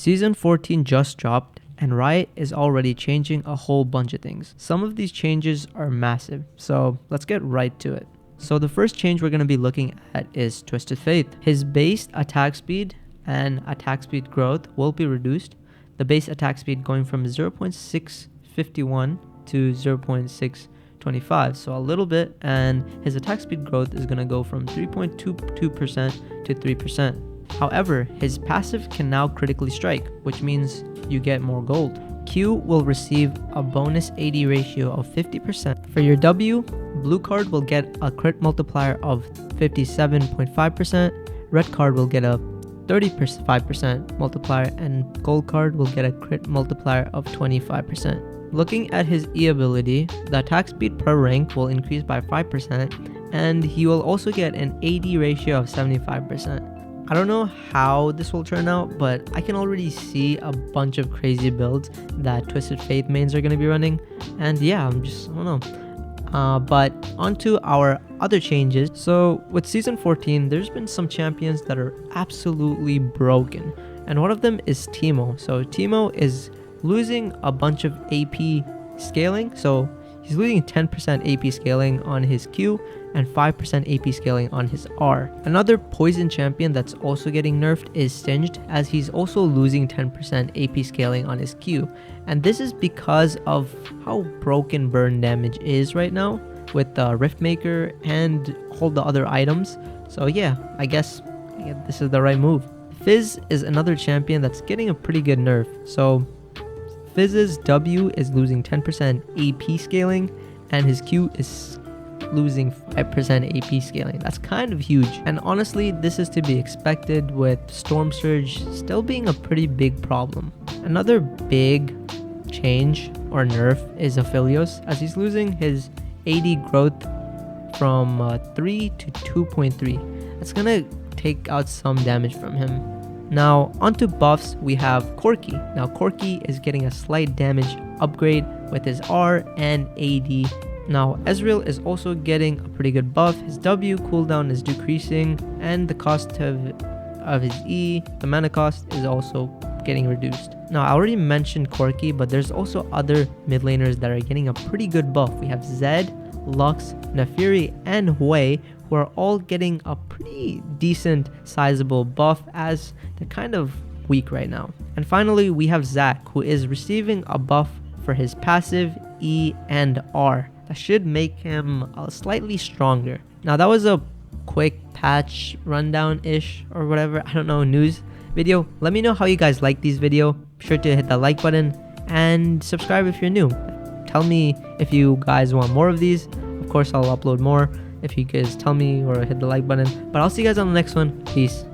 Season 14 just dropped, and Riot is already changing a whole bunch of things. Some of these changes are massive, so let's get right to it. So the first change we're going to be looking at is Twisted Faith. His base attack speed and attack speed growth will be reduced. The base attack speed going from 0.651 to 0.625, so a little bit, and his attack speed growth is going to go from 3.22% to 3%. However, his passive can now critically strike, which means you get more gold. Q will receive a bonus AD ratio of 50%. For your W, blue card will get a crit multiplier of 57.5%, red card will get a 35% multiplier, and gold card will get a crit multiplier of 25%. Looking at his E ability, the attack speed per rank will increase by 5%, and he will also get an AD ratio of 75%. I don't know how this will turn out, but I can already see a bunch of crazy builds that Twisted Faith mains are going to be running, and yeah, I don't know. But onto our other changes. So with Season 14, there's been some champions that are absolutely broken, and one of them is Teemo. So Teemo is losing a bunch of AP scaling, so he's losing 10% AP scaling on his Q and 5% AP scaling on his R. Another poison champion that's also getting nerfed is Singed, as he's also losing 10% AP scaling on his Q. And this is because of how broken burn damage is right now with the Riftmaker and all the other items. So yeah, I guess this is the right move. Fizz is another champion that's getting a pretty good nerf. So Fizz's W is losing 10% AP scaling, and his Q is losing 5% AP scaling. That's kind of huge, and honestly this is to be expected with Storm Surge still being a pretty big problem. Another big change or nerf is Aphelios, as he's losing his AD growth from 3 to 2.3. That's gonna take out some damage from him. Now onto buffs, we have Corki. Now Corki is getting a slight damage upgrade with his R and AD. Now Ezreal is also getting a pretty good buff. His W cooldown is decreasing, and the cost of his E, the mana cost, is also getting reduced. Now I already mentioned Corki, but there's also other mid laners that are getting a pretty good buff. We have Zed, Lux, Naafiri, and Hui, who are all getting a pretty decent sizable buff, as they're kind of weak right now. And finally we have Zac, who is receiving a buff for his passive, E, and R. That should make him slightly stronger. Now that was a quick patch rundown-ish or whatever, I don't know, news video. Let me know how you guys like these videos. Be sure to hit the like button and subscribe if you're new. Tell me if you guys want more of these. Of course I'll upload more if you guys tell me, or hit the like button. But I'll see you guys on the next one. Peace.